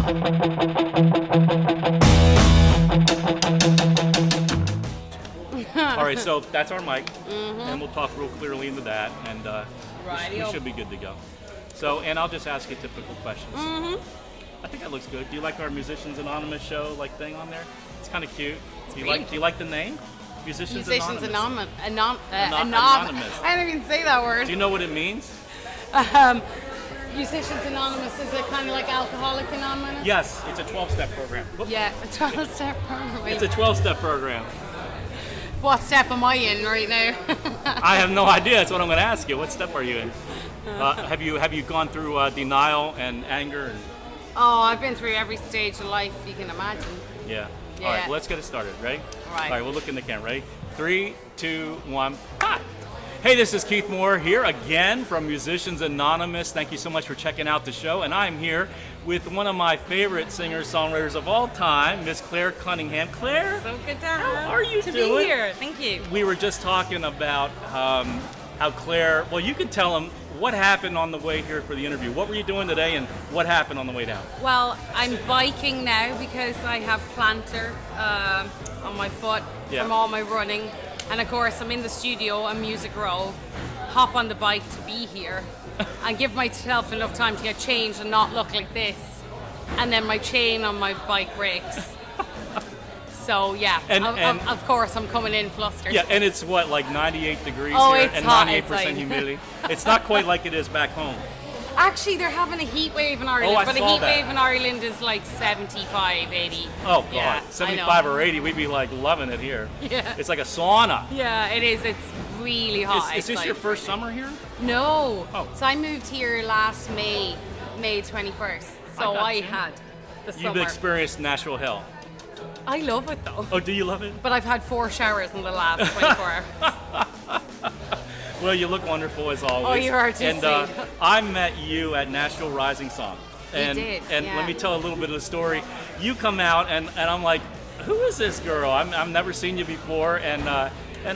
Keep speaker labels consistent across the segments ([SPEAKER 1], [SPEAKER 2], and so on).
[SPEAKER 1] All right, so that's our mic, and we'll talk real clearly into that, and we should be good to go. So, and I'll just ask you typical questions. I think that looks good. Do you like our Musicians Anonymous show thing on there? It's kind of cute. Do you like the name? Musicians Anonymous.
[SPEAKER 2] Anonymous. I didn't even say that word.
[SPEAKER 1] Do you know what it means?
[SPEAKER 2] Musicians Anonymous, is it kind of like Alcoholic Anonymous?
[SPEAKER 1] Yes, it's a 12-step program. Whoop.
[SPEAKER 2] Yeah, a 12-step program.
[SPEAKER 1] It's a 12-step program.
[SPEAKER 2] What step am I in right now?
[SPEAKER 1] I have no idea. That's what I'm going to ask you. What step are you in? Have you gone through denial and anger?
[SPEAKER 2] Oh, I've been through every stage of life you can imagine.
[SPEAKER 1] Yeah. All right, well, let's get it started. Ready? All right, we'll look in the camera. Ready? 3, 2, 1. Ah! Hey, this is Keith Moher here again from Musicians Anonymous. Thank you so much for checking out the show. And I'm here with one of my favorite singers-songwriters of all time, Miss Clare Cunningham. Clare?
[SPEAKER 2] So good to
[SPEAKER 1] be
[SPEAKER 2] here. Thank you.
[SPEAKER 1] We were just talking about how Clare, well, you can tell them what happened on the way here for the interview. What were you doing today and what happened on the way down?
[SPEAKER 2] Well, I'm biking now because I have plantar on my foot from all my running. And of course, I'm in the studio on Music Row, hop on the bike to be here, and give myself enough time to get changed and not look like this. And then my chain on my bike breaks. So yeah, and of course I'm coming in flustered.
[SPEAKER 1] Yeah, and it's what, like 98 degrees
[SPEAKER 2] here
[SPEAKER 1] and 98% humidity. It's not quite like it is back home.
[SPEAKER 2] Actually, they're having a heat wave in Ireland, but a heat wave in Ireland is like 75, 80.
[SPEAKER 1] Oh, God. Yeah, 75 or 80, we'd be like loving it here. Yeah. It's like a sauna.
[SPEAKER 2] Yeah, it is. It's really hot.
[SPEAKER 1] Is this your first summer here?
[SPEAKER 2] No. Oh. So I moved here last May 21st. So I had the summer.
[SPEAKER 1] You've experienced Nashville hell.
[SPEAKER 2] I love it, though.
[SPEAKER 1] Oh, do you love it?
[SPEAKER 2] But I've had 4 showers in the last 24 hours.
[SPEAKER 1] Well, you look wonderful as always.
[SPEAKER 2] Oh, you are too.
[SPEAKER 1] And I met you at Nashville Rising Song. And,
[SPEAKER 2] you did,
[SPEAKER 1] and let me tell a little bit of the story. You come out, and I'm like, who is this girl? I've never seen you before. And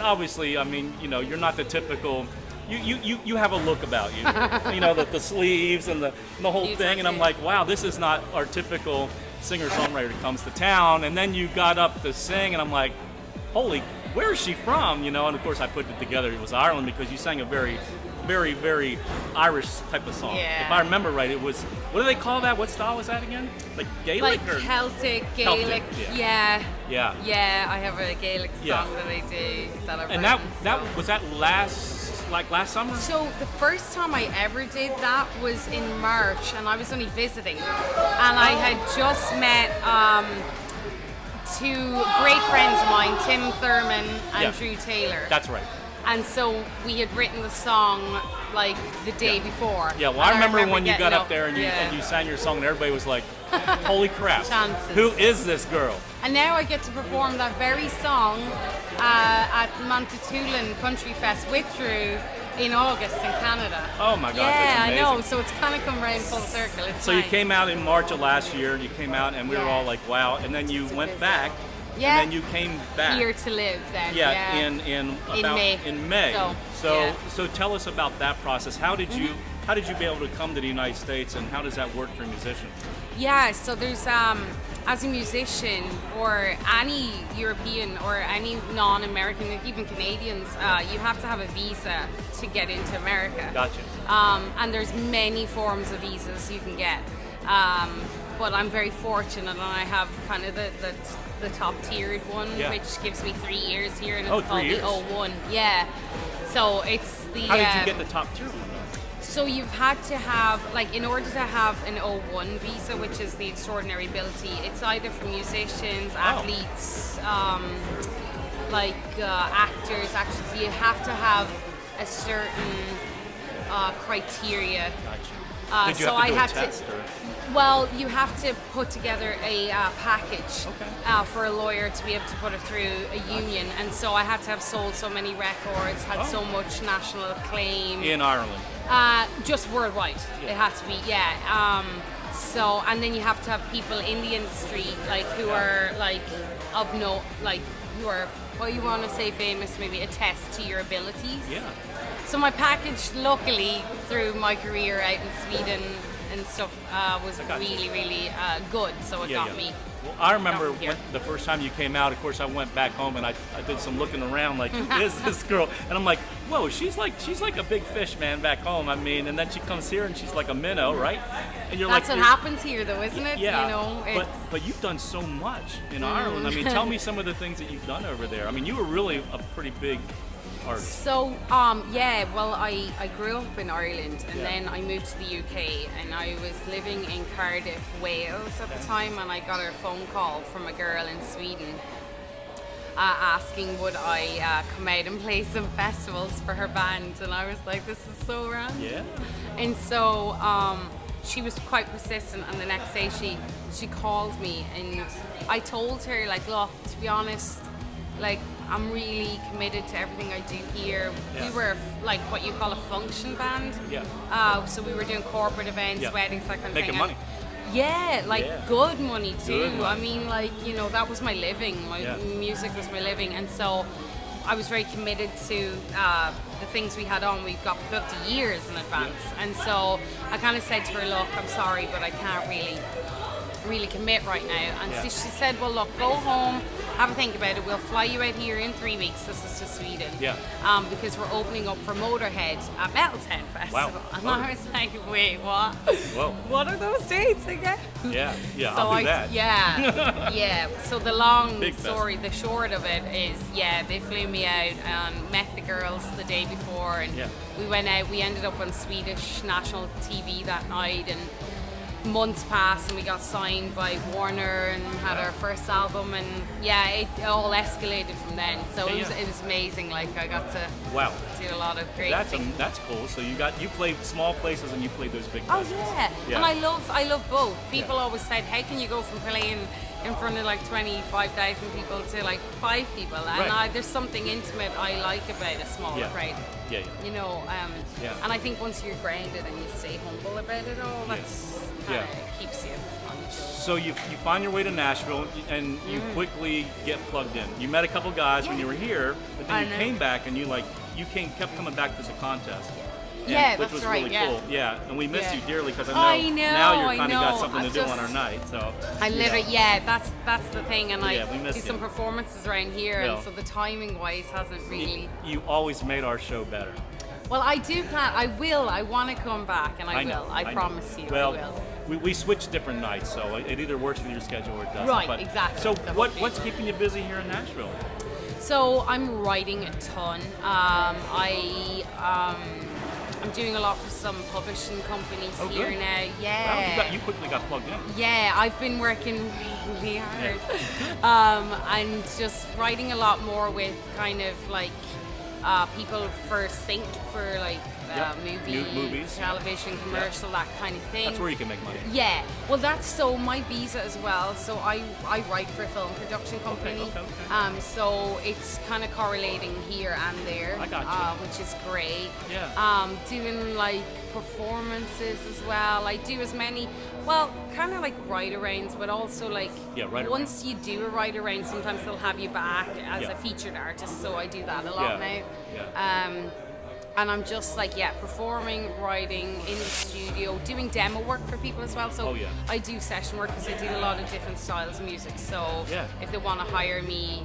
[SPEAKER 1] obviously, I mean, you know, you're not the typical. You have a look about you. You know, the sleeves and the whole thing. And I'm like, wow, this is not our typical singer-songwriter that comes to town. And then you got up to sing, and I'm like, holy, where is she from? You know, and of course I put it together. It was Ireland because you sang a very, very, very Irish type of song.
[SPEAKER 2] Yeah.
[SPEAKER 1] If I remember right, it was, what do they call that? What style was that again? Like Gaelic or?
[SPEAKER 2] Celtic, Gaelic. Yeah. Yeah, I have a Gaelic song that I do that I've
[SPEAKER 1] And
[SPEAKER 2] written,
[SPEAKER 1] that was that last summer?
[SPEAKER 2] So the first time I ever did that was in March, and I was only visiting, and I had just met 2 great friends of mine, Tim Thurman and Drew Taylor.
[SPEAKER 1] That's right.
[SPEAKER 2] And so we had written the song like the day before.
[SPEAKER 1] Yeah, well, I remember when you got up there and you sang your song, and everybody was like, holy crap, who is this girl?
[SPEAKER 2] And now I get to perform that very song at Montetulan Country Fest with Drew in August in Canada.
[SPEAKER 1] Oh my gosh,
[SPEAKER 2] yeah,
[SPEAKER 1] that's amazing.
[SPEAKER 2] I know. So it's kind of come around full circle. It's
[SPEAKER 1] so nice. You came out in March of last year. You came out, and we were all like, "Wow!" And then you went back.
[SPEAKER 2] Yeah.
[SPEAKER 1] And then you came back
[SPEAKER 2] here to live. Then.
[SPEAKER 1] Yeah. In May. So tell us about that process. How did you be able to come to the United States, and how does that work for a musician?
[SPEAKER 2] Yeah. So there's as a musician or any European or any non-American, even Canadians, you have to have a visa to get into America.
[SPEAKER 1] Gotcha.
[SPEAKER 2] And there's many forms of visas you can get. But I'm very fortunate, and I have kind of the top tiered one, which gives me 3 years here, and it's called the O1. Yeah. So it's the.
[SPEAKER 1] How did you get the top tier one?
[SPEAKER 2] So you've had to have, like, in order to have an O1 visa, which is the extraordinary ability, it's either for musicians, athletes, actors, actresses. You have to have a certain criteria.
[SPEAKER 1] Gotcha. Did you have to do a test?
[SPEAKER 2] Well, you have to put together a package for a lawyer to be able to put it through a union, and so I had to have sold so many records, had so much national acclaim.
[SPEAKER 1] In Ireland?
[SPEAKER 2] Just worldwide. It had to be, so, and then you have to have people in the industry, like, who are, like, of note, like, who are, what you want to say, famous, maybe attest to your abilities.
[SPEAKER 1] Yeah.
[SPEAKER 2] So my package, luckily, through my career out in Sweden, and stuff was really good. So it got me.
[SPEAKER 1] Well, I remember when the first time you came out, of course, I went back home and I did some looking around, like, who is this girl? And I'm like, whoa, she's like a big fish, man, back home. I mean, and then she comes here and she's like a minnow, right? And
[SPEAKER 2] That's what happens here, though, isn't it?
[SPEAKER 1] Yeah.
[SPEAKER 2] You know,
[SPEAKER 1] but you've done so much in Ireland. I mean, tell me some of the things that you've done over there. I mean, you were really a pretty big artist.
[SPEAKER 2] So, well, I grew up in Ireland and then I moved to the UK and I was living in Cardiff, Wales at the time, and I got a phone call from a girl in Sweden asking would I come out and play some festivals for her band, and I was like, this is so random.
[SPEAKER 1] Yeah.
[SPEAKER 2] And so she was quite persistent, and the next day she called me and I told her, like, look, to be honest, like, I'm really committed to everything I do here.
[SPEAKER 1] Yeah.
[SPEAKER 2] We were like what you call a function band.
[SPEAKER 1] Yeah.
[SPEAKER 2] So we were doing corporate events, weddings, that kind of
[SPEAKER 1] Making
[SPEAKER 2] thing.
[SPEAKER 1] money.
[SPEAKER 2] Yeah, like good money too.
[SPEAKER 1] Good money.
[SPEAKER 2] I mean, like, you know, that was my living. My music was my living, and so I was very committed to the things we had on. We got booked years in advance, and so I kind of said to her, look, I'm sorry, but I can't really commit right now. And so she said, well, look, go home, have a think about it. We'll fly you out here in 3 weeks. This is to Sweden. Yeah. Because we're opening up for Motorhead at Metaltown Festival. Wow. And I was like, wait, what?
[SPEAKER 1] Whoa.
[SPEAKER 2] What are those dates again?
[SPEAKER 1] Yeah,
[SPEAKER 2] So
[SPEAKER 1] I'll do that.
[SPEAKER 2] Yeah. So the long story, the short of it is, they flew me out and met the girls the day before, and we went out. We ended up on Swedish national TV that night, and months passed and we got signed by Warner and had our first album, and it all escalated from then. So it was amazing. Like, I got to do a lot of great things.
[SPEAKER 1] That's cool. So you played small places and you played those big places.
[SPEAKER 2] And I love both. People always said, how can you go from playing in front of like 25,000 people to like 5 people? And there's something intimate I like about a smaller crowd. You know, and I think once you're grounded and you stay humble about it all, that's kind of keeps you on the show.
[SPEAKER 1] So you find your way to Nashville and you quickly get plugged in. You met a couple guys when you were here, but then you came back and kept coming back to the contest.
[SPEAKER 2] Which
[SPEAKER 1] was
[SPEAKER 2] right,
[SPEAKER 1] really cool. Yeah, and we miss you dearly because
[SPEAKER 2] I
[SPEAKER 1] know,
[SPEAKER 2] know
[SPEAKER 1] now you're kind of got something to do on our night. So
[SPEAKER 2] I literally, that's the thing, and I
[SPEAKER 1] we
[SPEAKER 2] do some performances around here, and so the timing wise hasn't really.
[SPEAKER 1] You always made our show better.
[SPEAKER 2] Well, I do plan. I will. I want to come back, and I will. I promise you.
[SPEAKER 1] Well,
[SPEAKER 2] I will.
[SPEAKER 1] We switch different nights, so it either works with your schedule or it doesn't.
[SPEAKER 2] Right, exactly.
[SPEAKER 1] So what's keeping you busy here in Nashville?
[SPEAKER 2] So I'm writing a ton. I'm doing a lot for some publishing companies here now. Yeah.
[SPEAKER 1] Wow, you quickly got plugged in.
[SPEAKER 2] Yeah, I've been working really hard. And just writing a lot more with kind of like people for sync for like movies, television, commercial, that kind of thing.
[SPEAKER 1] That's where you can make money.
[SPEAKER 2] Yeah, well, that's so my visa as well. So I write for a film production company. Okay. So it's kind of correlating here and there.
[SPEAKER 1] I got you.
[SPEAKER 2] Which is great.
[SPEAKER 1] Yeah.
[SPEAKER 2] Doing like performances as well. I do as many, kind of like write-arounds, but also like once you do a write-around, sometimes they'll have you back as a featured artist. So I do that a lot now. Yeah. And I'm just like, performing, writing, in the studio, doing demo work for people as well. So I do session work because I do a lot of different styles of music. So if they want to hire me,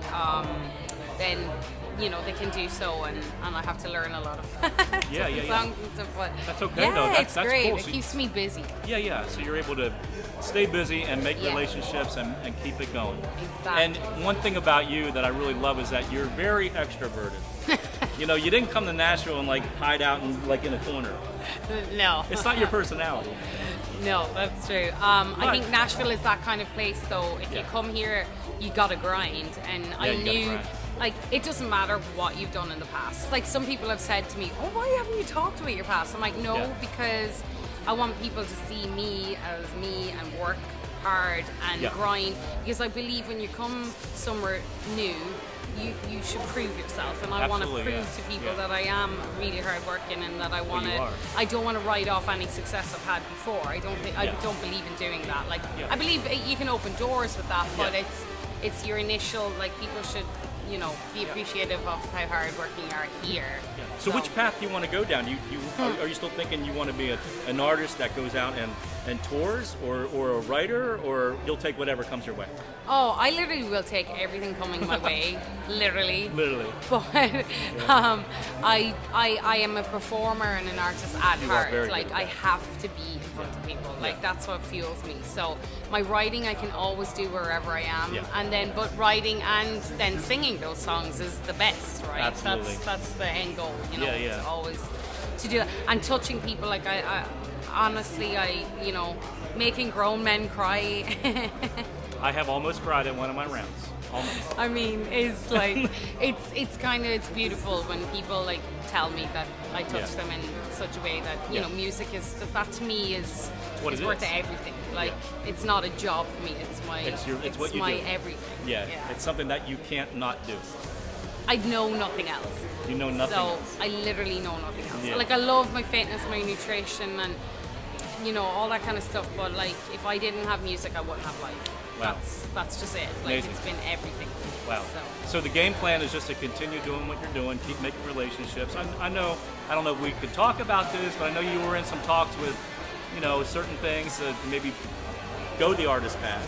[SPEAKER 2] then, you know, they can do so, and I have to learn a lot of songs and stuff. But
[SPEAKER 1] that's okay, though. That's
[SPEAKER 2] great.
[SPEAKER 1] Cool.
[SPEAKER 2] It keeps me busy.
[SPEAKER 1] Yeah. So you're able to stay busy and make relationships and keep it going.
[SPEAKER 2] Exactly.
[SPEAKER 1] And one thing about you that I really love is that you're very extroverted. You know, you didn't come to Nashville and like hide out and like in a corner.
[SPEAKER 2] No.
[SPEAKER 1] It's not your personality.
[SPEAKER 2] No, that's true. I think Nashville is that kind of place, though. If you come here, you gotta grind. And I knew, like, it doesn't matter what you've done in the past. Like, some people have said to me, oh, why haven't you talked about your past? I'm like, no, because I want people to see me as me and work hard and grind. Because I believe when you come somewhere new, you should prove yourself, and I want to prove to people that I am really hardworking and that I want to. I don't want to write off any success I've had before. I don't believe in doing that. Like I believe you can open doors with that, but it's your initial. Like people should, you know, be appreciative of how hardworking you are here.
[SPEAKER 1] So which path do you want to go down? Are you still thinking you want to be an artist that goes out and and tours, or a writer, or you'll take whatever comes your way?
[SPEAKER 2] Oh, I literally will take everything coming my way, literally.
[SPEAKER 1] Literally.
[SPEAKER 2] But I am a performer and an artist at heart. Like I have to be in front of people. Like that's what fuels me. So my writing I can always do wherever I am, and then but writing and then singing those songs is the best, right?
[SPEAKER 1] Absolutely.
[SPEAKER 2] That's the end goal, you know.
[SPEAKER 1] Yeah.
[SPEAKER 2] To always to do that and touching people. Like I honestly, you know, making grown men cry.
[SPEAKER 1] I have almost cried at one of my rounds. Almost.
[SPEAKER 2] I mean, it's like it's beautiful when people like tell me that I touch them in such a way that you know music is that to me is worth everything. Like it's not a job for me. It's my it's what you my do. Everything.
[SPEAKER 1] Yeah, it's something that you can't not do.
[SPEAKER 2] I know nothing else.
[SPEAKER 1] You know nothing else.
[SPEAKER 2] So I literally know nothing else. Yeah. Like I love my fitness, my nutrition, and you know all that kind of stuff. But like if I didn't have music, I wouldn't have life.
[SPEAKER 1] Wow.
[SPEAKER 2] That's just it. Like
[SPEAKER 1] Amazing.
[SPEAKER 2] It's been everything.
[SPEAKER 1] Wow. So the game plan is just to continue doing what you're doing, keep making relationships. I know, I don't know if we could talk about this, but I know you were in some talks with, you know, certain things to maybe go the artist path.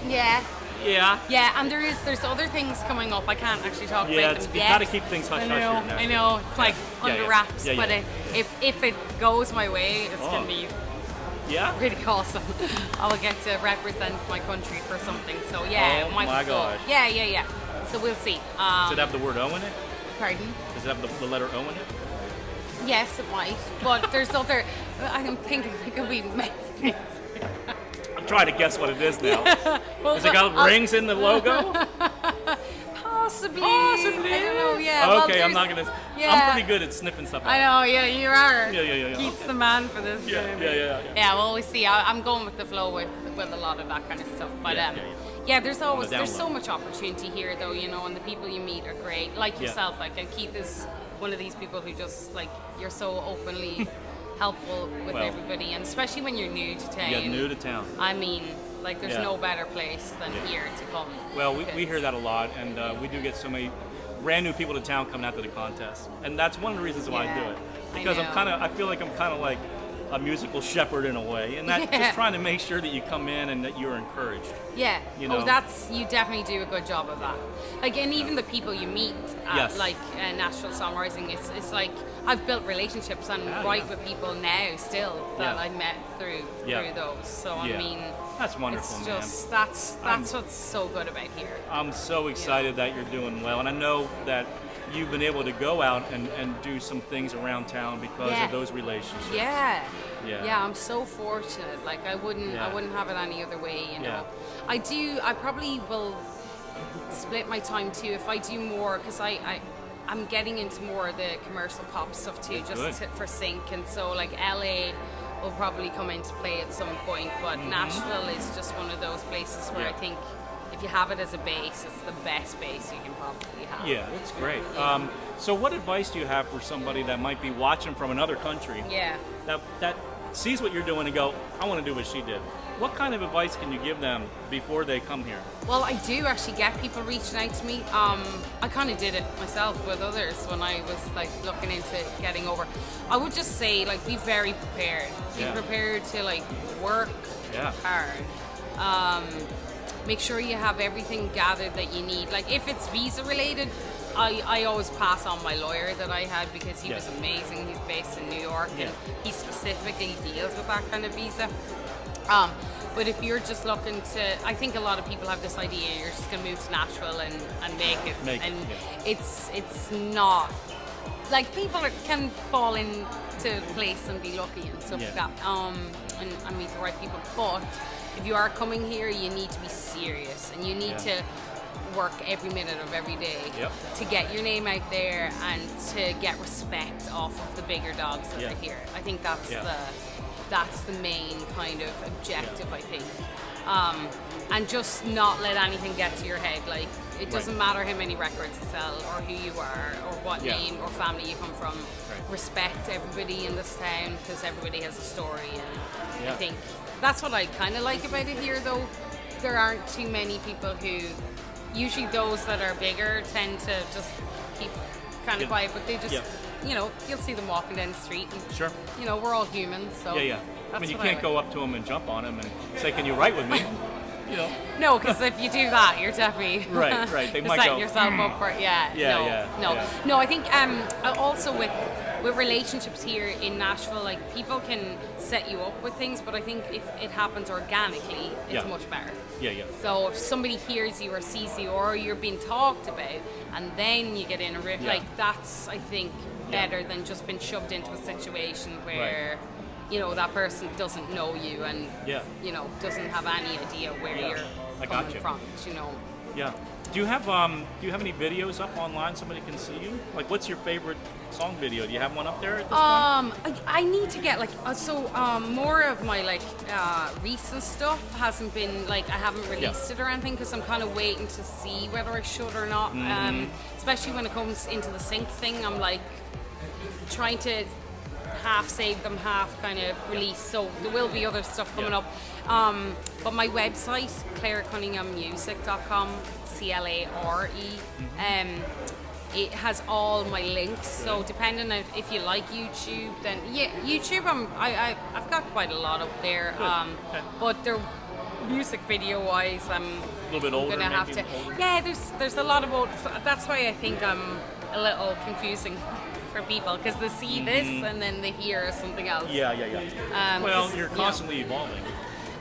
[SPEAKER 2] Yeah.
[SPEAKER 1] Yeah.
[SPEAKER 2] Yeah, and there's other things coming up. I can't actually talk about them
[SPEAKER 1] you
[SPEAKER 2] yet.
[SPEAKER 1] gotta keep things hush hush here now.
[SPEAKER 2] I know. It's like under wraps, but if it goes my way, it's gonna be really awesome. I will get to represent my country for something. So yeah,
[SPEAKER 1] oh my God.
[SPEAKER 2] Yeah. So we'll see.
[SPEAKER 1] Does it have the word O in it?
[SPEAKER 2] Pardon?
[SPEAKER 1] Does it have the letter O in it?
[SPEAKER 2] Yes, it might. But there's other. I'm thinking it could be.
[SPEAKER 1] I'm trying to guess what it is now. Has it got rings in the logo?
[SPEAKER 2] Possibly. I don't know. Yeah.
[SPEAKER 1] Okay,
[SPEAKER 2] well,
[SPEAKER 1] I'm not gonna.
[SPEAKER 2] Yeah.
[SPEAKER 1] I'm pretty good at sniffing stuff out.
[SPEAKER 2] I know. Yeah, you are.
[SPEAKER 1] Yeah.
[SPEAKER 2] Keith's the man for this.
[SPEAKER 1] Yeah.
[SPEAKER 2] Yeah. Well, we see. I'm going with the flow with a lot of that kind of stuff. But there's so much opportunity here, though. You know, and the people you meet are great. Like yourself. Like, and Keith is one of these people who just like you're so openly helpful with everybody, and especially when you're new to town.
[SPEAKER 1] Yeah, new to town.
[SPEAKER 2] I mean. Like there's no better place than here to come.
[SPEAKER 1] Well, we hear that a lot, and we do get so many brand new people to town coming out to the contest, and that's one of the reasons why I do it. Because I feel like I'm kind of like a musical shepherd in a way, and that just trying to make sure that you come in and that you're encouraged.
[SPEAKER 2] Yeah.
[SPEAKER 1] You know?
[SPEAKER 2] You definitely do a good job of that. Like, and even the people you meet at like Nashville Songwriting, it's like I've built relationships and write with people now still that I met through those. So I mean,
[SPEAKER 1] that's wonderful.
[SPEAKER 2] It's just that's what's so good about here.
[SPEAKER 1] I'm so excited that you're doing well, and I know that you've been able to go out and do some things around town because of those relationships.
[SPEAKER 2] Yeah, I'm so fortunate. Like I wouldn't have it any other way, you know. I probably will split my time too if I do more, because I'm getting into more of the commercial pop stuff too, for sync, and so like LA will probably come into play at some point, but Nashville is just one of those places where I think if you have it as a base, it's the best base you can probably have.
[SPEAKER 1] Yeah, that's great. So what advice do you have for somebody that might be watching from another country that sees what you're doing and go, I want to do what she did? What kind of advice can you give them before they come here?
[SPEAKER 2] Well, I do actually get people reaching out to me. I kind of did it myself with others when I was like looking into getting over. I would just say, like, be very prepared. Be prepared to like work hard. Make sure you have everything gathered that you need. Like if it's visa related, I always pass on my lawyer that I had, because he was amazing. He's based in New York and he specifically deals with that kind of visa. But if you're just looking to, I think a lot of people have this idea you're just going to move to Nashville and make it. It's not. Like people can fall into place and be lucky and stuff like that, and meet the right people. But if you are coming here, you need to be serious, and you need to work every minute of every day to get your name out there and to get respect off of the bigger dogs that are here. I think that's the main kind of objective, I think. And just not let anything get to your head. Like, it doesn't matter how many records you sell or who you are or what name or family you come from. Respect everybody in this town, because everybody has a story, and I think that's what I kind of like about it here, though. There aren't too many people who, usually those that are bigger tend to just keep kind of quiet, but they just, you know, you'll see them walking down the street, and you know, we're all humans, so
[SPEAKER 1] I mean, you can't go up to them and jump on them and say, "Can you write with me?" You know.
[SPEAKER 2] No, because if you do that, you're definitely
[SPEAKER 1] right. They might
[SPEAKER 2] setting
[SPEAKER 1] go,
[SPEAKER 2] yourself up for it. No. I think also with relationships here in Nashville, like people can set you up with things, but I think if it happens organically, it's much better.
[SPEAKER 1] Yeah.
[SPEAKER 2] So if somebody hears you or sees you, or you're being talked about, and then you get in a like that's, I think, better than just being shoved into a situation where. Right. You know, that person doesn't know you and, you know, doesn't have any idea where you're coming from, you know.
[SPEAKER 1] Yeah. Do you have any videos up online somebody can see you? Like, what's your favorite song video? Do you have one up there at this point?
[SPEAKER 2] I need to get, like, more of my, like, recent stuff hasn't been, like, I haven't released it or anything because I'm kind of waiting to see whether I should or not. Especially when it comes into the sync thing, I'm, like, trying to half save them, half kind of release, so there will be other stuff coming up. But my website, clarecunningham.music.com, CLARE, it has all my links. So depending on if you like YouTube, then YouTube, I've got quite a lot up there. But they're music video wise, I'm
[SPEAKER 1] a little bit older.
[SPEAKER 2] Gonna have to. Yeah, there's a lot of old. That's why I think I'm a little confusing for people because they see this and then they hear something else.
[SPEAKER 1] Yeah. Well, you're constantly evolving.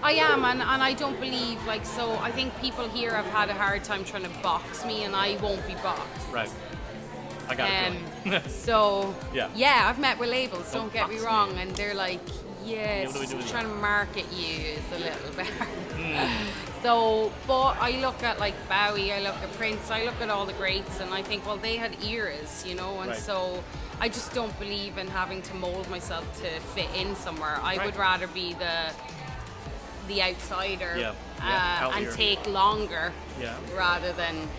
[SPEAKER 2] I am, and I don't believe, like, so I think people here have had a hard time trying to box me, and I won't be boxed.
[SPEAKER 1] Right. I got it.
[SPEAKER 2] So, I've met with labels, don't get me wrong, and they're like, trying to market you is a little bit hard. So, but I look at, like, Bowie, I look at Prince, I look at all the greats, and I think, well, they had eras, you know, and so I just don't believe in having to mold myself to fit in somewhere. I would rather be the outsider and take longer rather than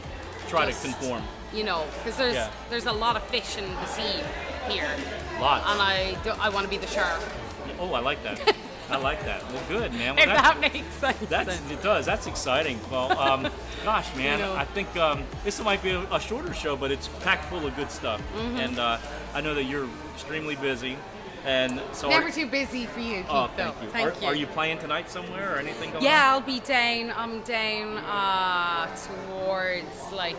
[SPEAKER 1] try to conform.
[SPEAKER 2] You know, because there's a lot of fish in the sea here.
[SPEAKER 1] Lots.
[SPEAKER 2] And I want to be the shark.
[SPEAKER 1] Oh, I like that. I like that. Well, good, man. Well,
[SPEAKER 2] if that makes sense.
[SPEAKER 1] It does. That's exciting. Well, gosh, man, you know. I think this might be a shorter show, but it's packed full of good stuff. And I know that you're extremely busy. And so
[SPEAKER 2] never too busy for you, Keith,
[SPEAKER 1] thank you.
[SPEAKER 2] Thank you.
[SPEAKER 1] Are you playing tonight somewhere or anything going on?
[SPEAKER 2] Yeah, I'll be down. I'm down towards like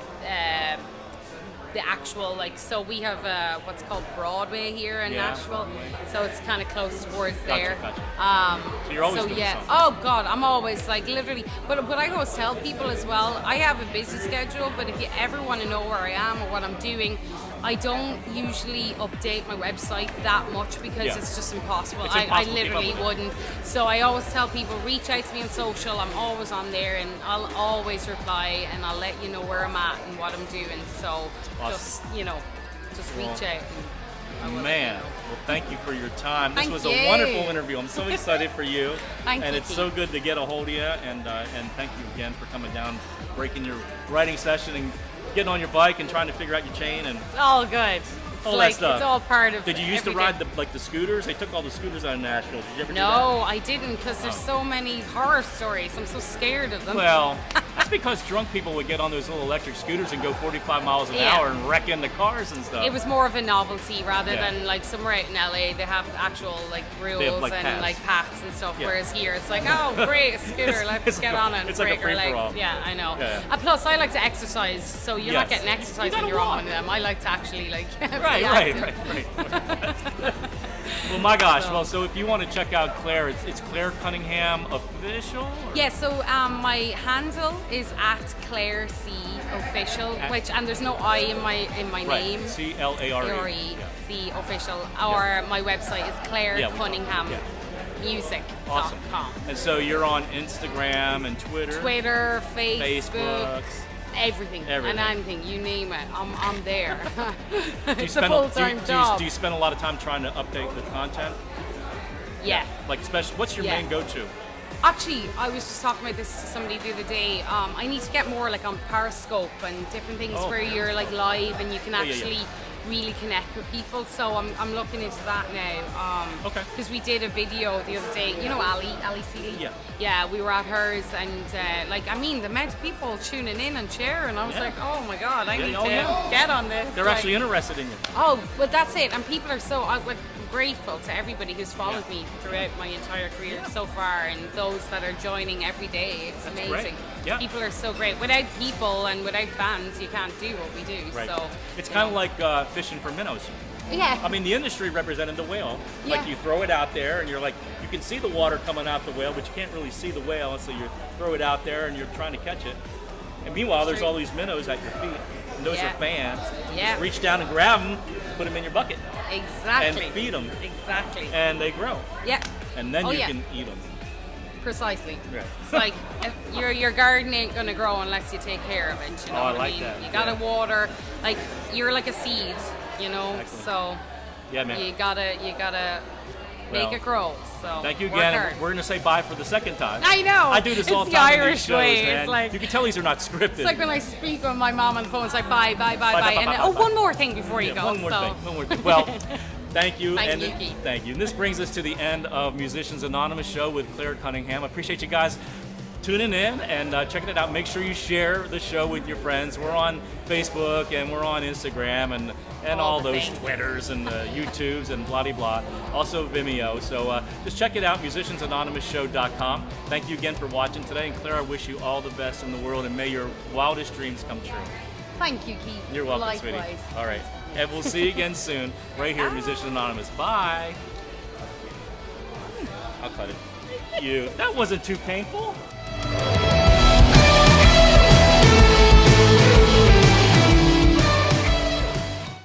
[SPEAKER 2] the actual, like, so we have what's called Broadway here in Nashville, so it's kind of close towards there.
[SPEAKER 1] Gotcha. So you're always doing something.
[SPEAKER 2] Oh God, I'm always like literally. But what I always tell people as well, I have a busy schedule, but if you ever want to know where I am or what I'm doing, I don't usually update my website that much because it's just impossible. I literally wouldn't. So I always tell people, reach out to me on social. I'm always on there and I'll always reply and I'll let you know where I'm at and what I'm doing. So just reach out.
[SPEAKER 1] Man, well, thank you for your time. This was
[SPEAKER 2] you.
[SPEAKER 1] A wonderful interview. I'm so excited for you.
[SPEAKER 2] Thank you.
[SPEAKER 1] And it's so good to get a hold of you. And thank you again for coming down, breaking your writing session and getting on your bike and trying to figure out your chain and
[SPEAKER 2] it's all good.
[SPEAKER 1] All that stuff.
[SPEAKER 2] It's all part of.
[SPEAKER 1] Did you used to ride the scooters? They took all the scooters out of Nashville. Did you ever do that?
[SPEAKER 2] No, I didn't because there's so many horror stories. I'm so scared of them.
[SPEAKER 1] Well, that's because drunk people would get on those little electric scooters and go 45 miles an hour and wreck into cars and stuff.
[SPEAKER 2] It was more of a novelty rather than like somewhere out in LA they have actual like rules and like paths and stuff. Whereas here it's like, oh great, a scooter, let's get on it and break our legs. Yeah, I know. And plus I like to exercise, so you're not getting exercise when you're on one of them. I like to actually like
[SPEAKER 1] Right. Well, my gosh. Well, so if you want to check out Clare, it's Clare Cunningham Official?
[SPEAKER 2] Yeah, so my handle is at Clare C Official, and there's no I in my name.
[SPEAKER 1] CLARE
[SPEAKER 2] C Official. Or my website is Clare Cunningham Music.com.
[SPEAKER 1] Awesome. And so you're on Instagram and Twitter,
[SPEAKER 2] Facebook. Everything and anything, you name it, I'm there. It's a full-time job.
[SPEAKER 1] Do you spend a lot of time trying to update the content?
[SPEAKER 2] Yeah.
[SPEAKER 1] Like, especially, what's your main go-to?
[SPEAKER 2] Actually, I was just talking about this to somebody the other day. I need to get more like on Periscope and different things where you're like live and you can actually really connect with people. So I'm looking into that now. Because we did a video the other day. You know Ali Seeley?
[SPEAKER 1] Yeah.
[SPEAKER 2] Yeah, we were at hers and the amount of people tuning in and sharing. I was like, oh my God, I need to get on this.
[SPEAKER 1] They're actually interested in you.
[SPEAKER 2] Oh, but that's it. And people are so grateful to everybody who's followed me throughout my entire career so far, and those that are joining every day. It's
[SPEAKER 1] That's
[SPEAKER 2] amazing.
[SPEAKER 1] Great. Yeah.
[SPEAKER 2] People are so great. Without people and without fans, you can't do what we do.
[SPEAKER 1] Right.
[SPEAKER 2] So
[SPEAKER 1] it's kind of like fishing for minnows.
[SPEAKER 2] Yeah.
[SPEAKER 1] I mean, the industry represented the whale.
[SPEAKER 2] Yeah.
[SPEAKER 1] Like you throw it out there, and you're like, you can see the water coming out the whale, but you can't really see the whale, and so you throw it out there, and you're trying to catch it. And meanwhile, there's all these minnows at your feet, and those are fans.
[SPEAKER 2] Yeah.
[SPEAKER 1] Just reach down and grab them, put them in your bucket,
[SPEAKER 2] Exactly.
[SPEAKER 1] and feed them,
[SPEAKER 2] Exactly.
[SPEAKER 1] and they grow.
[SPEAKER 2] Yeah.
[SPEAKER 1] And then you can eat them.
[SPEAKER 2] Precisely.
[SPEAKER 1] Right.
[SPEAKER 2] It's like your garden ain't gonna grow unless you take care of it. You know what I mean?
[SPEAKER 1] That.
[SPEAKER 2] You gotta water. Like you're like a seed, you know.
[SPEAKER 1] Excellent.
[SPEAKER 2] So
[SPEAKER 1] yeah, man.
[SPEAKER 2] you gotta make it grow. So
[SPEAKER 1] thank you
[SPEAKER 2] work
[SPEAKER 1] again.
[SPEAKER 2] hard.
[SPEAKER 1] We're gonna say bye for the second time.
[SPEAKER 2] I know.
[SPEAKER 1] I do this all the
[SPEAKER 2] It's
[SPEAKER 1] time
[SPEAKER 2] the
[SPEAKER 1] in
[SPEAKER 2] Irish
[SPEAKER 1] these shows,
[SPEAKER 2] way.
[SPEAKER 1] man.
[SPEAKER 2] It's like
[SPEAKER 1] you can tell these are not scripted.
[SPEAKER 2] It's like when I speak with my mom on the phone. It's like bye.
[SPEAKER 1] bye,
[SPEAKER 2] And
[SPEAKER 1] bye.
[SPEAKER 2] one more thing before you go.
[SPEAKER 1] One more thing. Well, thank you.
[SPEAKER 2] Thank you, Keith.
[SPEAKER 1] Thank you. And this brings us to the end of Musicians Anonymous show with Clare Cunningham. I appreciate you guys tuning in and checking it out. Make sure you share the show with your friends. We're on Facebook and we're on Instagram and all those
[SPEAKER 2] things.
[SPEAKER 1] Twitters and YouTubes and blah blah. Also Vimeo. So just check it out, musiciansanonymousshow.com. Thank you again for watching today. And Claire, I wish you all the best in the world and may your wildest dreams come true.
[SPEAKER 2] Thank you, Keith.
[SPEAKER 1] You're welcome,
[SPEAKER 2] Likewise.
[SPEAKER 1] sweetie. All right. And we'll see you again soon, right here at Musician Anonymous. Bye. I'll cut it. That wasn't too painful.